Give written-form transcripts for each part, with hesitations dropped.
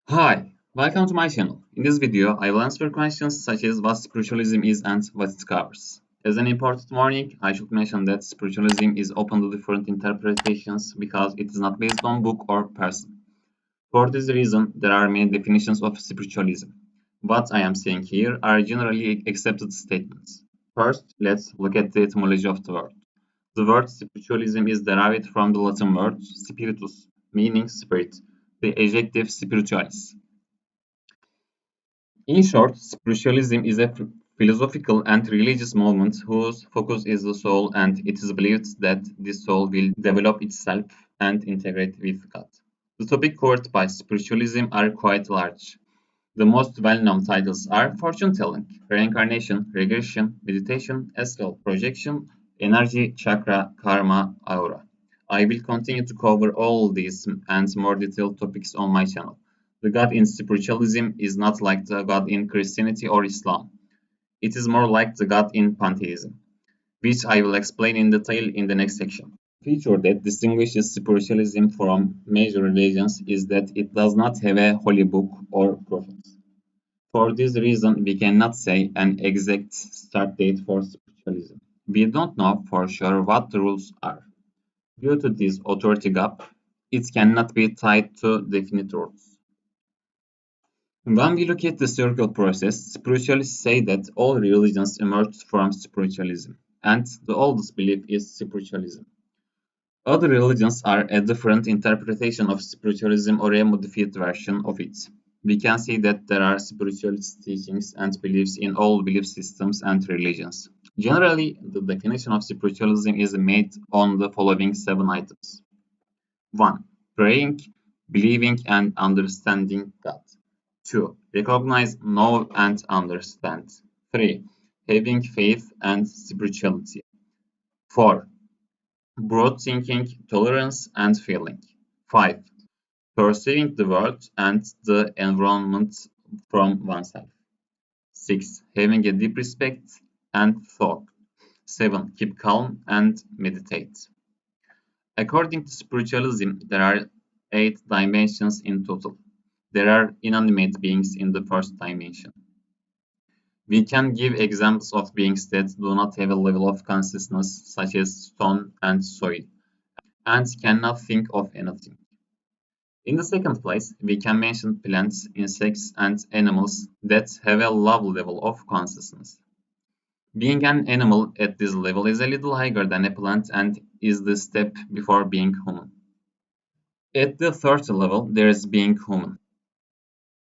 Hi, welcome to my channel. In this video, I will answer questions such as what spiritualism is and what it covers. As an important warning, I should mention that spiritualism is open to different interpretations because it is not based on book or person. For this reason, there are many definitions of spiritualism. What I am saying here are generally accepted statements. First, let's look at the etymology of the word. The word spiritualism is derived from the Latin word spiritus, meaning spirit, the adjective spiritualis. In short, spiritualism is a philosophical and religious movement whose focus is the soul, and it is believed that this soul will develop itself and integrate with God. The topics covered by spiritualism are quite large. The most well-known titles are fortune telling, reincarnation, regression, meditation, astral projection, energy, chakra, karma, aura. I will continue to cover all these and more detailed topics on my channel. The God in spiritualism is not like the God in Christianity or Islam. It is more like the God in pantheism, which I will explain in detail in the next section. The feature that distinguishes spiritualism from major religions is that it does not have a holy book or prophets. For this reason, we cannot say an exact start date for spiritualism. We don't know for sure what the rules are. Due to this authority gap, it cannot be tied to definite rules. When we look at the historical process, spiritualists say that all religions emerged from spiritualism, and the oldest belief is spiritualism. Other religions are a different interpretation of spiritualism or a modified version of it. We can see that there are spiritualist teachings and beliefs in all belief systems and religions. Generally, the definition of spiritualism is made on the following 7 items. 1. Praying, believing and understanding God. 2. Recognize, know and understand. 3. Having faith and spirituality. 4. Broad thinking, tolerance and feeling. 5. Perceiving the world and the environment from oneself. 6. Having a deep respect and thought. 7. Keep calm and meditate. According to spiritualism, there are 8 dimensions in total. There are inanimate beings in the first dimension. We can give examples of beings that do not have a level of consciousness, such as stone and soil, and cannot think of anything. In the second place, we can mention plants, insects, and animals that have a low level of consciousness. Being an animal at this level is a little higher than a plant and is the step before being human. At the third level, there is being human.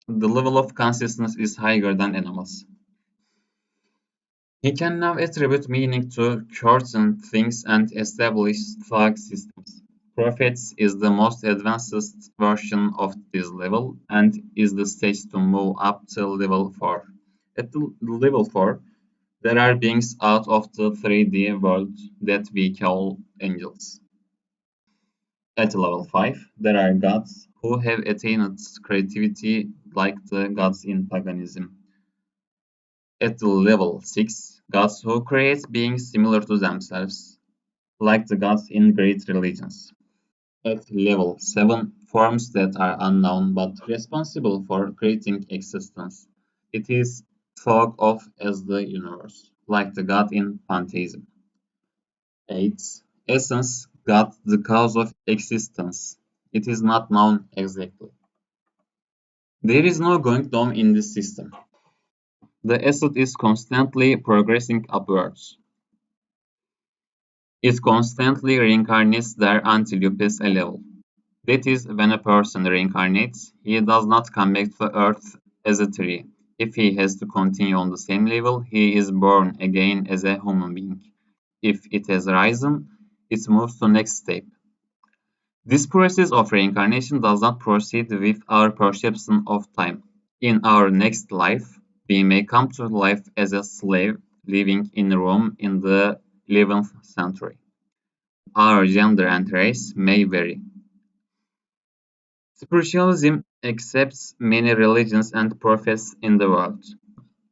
The level of consciousness is higher than animals. He can now attribute meaning to certain things and establish thought systems. Prophets is the most advanced version of this level and is the stage to move up to level 4. At the level 4, there are beings out of the 3D world that we call angels. At level 5, there are gods who have attained creativity like the gods in paganism. At level 6, gods who create beings similar to themselves, like the gods in great religions. At level 7, forms that are unknown but responsible for creating existence. It is thought of as the universe, like the god in pantheism. 8. Essence, God, the cause of existence. It is not known exactly. There is no going down in this system. The asset is constantly progressing upwards. It constantly reincarnates there until you pass a level. That is, when a person reincarnates, he does not come back to Earth as a tree. If he has to continue on the same level, he is born again as a human being. If it has risen, it moves to next step. This process of reincarnation does not proceed with our perception of time. In our next life, we may come to life as a slave living in Rome in the 11th century. Our gender and race may vary. Spiritualism accepts many religions and prophets in the world.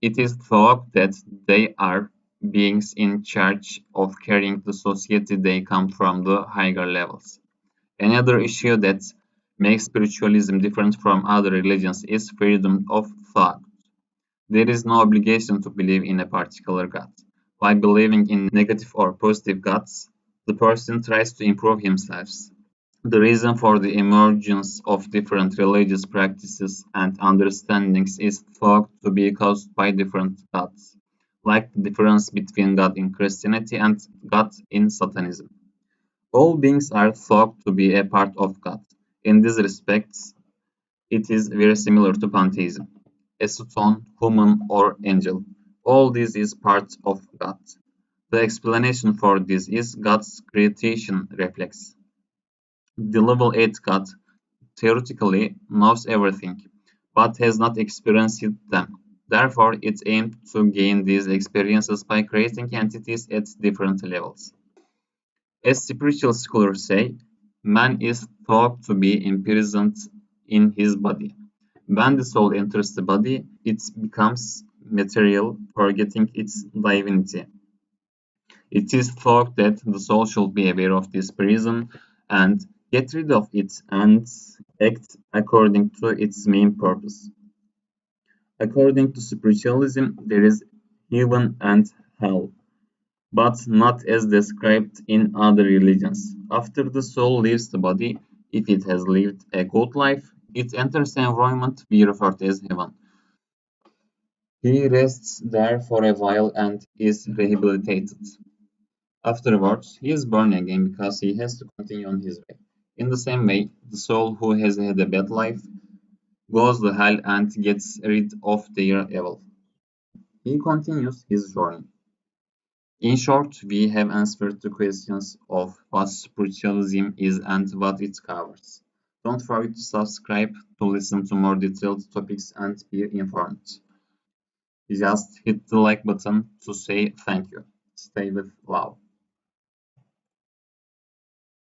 It is thought that they are beings in charge of carrying the society they come from the higher levels. Another issue that makes spiritualism different from other religions is freedom of thought. There is no obligation to believe in a particular God. By believing in negative or positive gods, the person tries to improve himself. The reason for the emergence of different religious practices and understandings is thought to be caused by different gods, like the difference between God in Christianity and God in Satanism. All beings are thought to be a part of God. In these respects, it is very similar to pantheism. A stone, human, or angel. All this is part of God. The explanation for this is God's creation reflex. The level 8 God theoretically knows everything, but has not experienced them. Therefore, it aimed to gain these experiences by creating entities at different levels. As spiritual scholars say, man is thought to be imprisoned in his body. When the soul enters the body, it becomes material, forgetting its divinity. It is thought that the soul should be aware of this prison and get rid of it and act according to its main purpose. According to spiritualism, there is heaven and hell, but not as described in other religions. After the soul leaves the body, if it has lived a good life, it enters an environment we refer to as heaven. He rests there for a while and is rehabilitated. Afterwards, he is born again because he has to continue on his way. In the same way, the soul who has had a bad life goes to hell and gets rid of their evil. He continues his journey. In short, we have answered the questions of what spiritualism is and what it covers. Don't forget to subscribe to listen to more detailed topics and be informed. Just hit the like button to say thank you. Stay with love.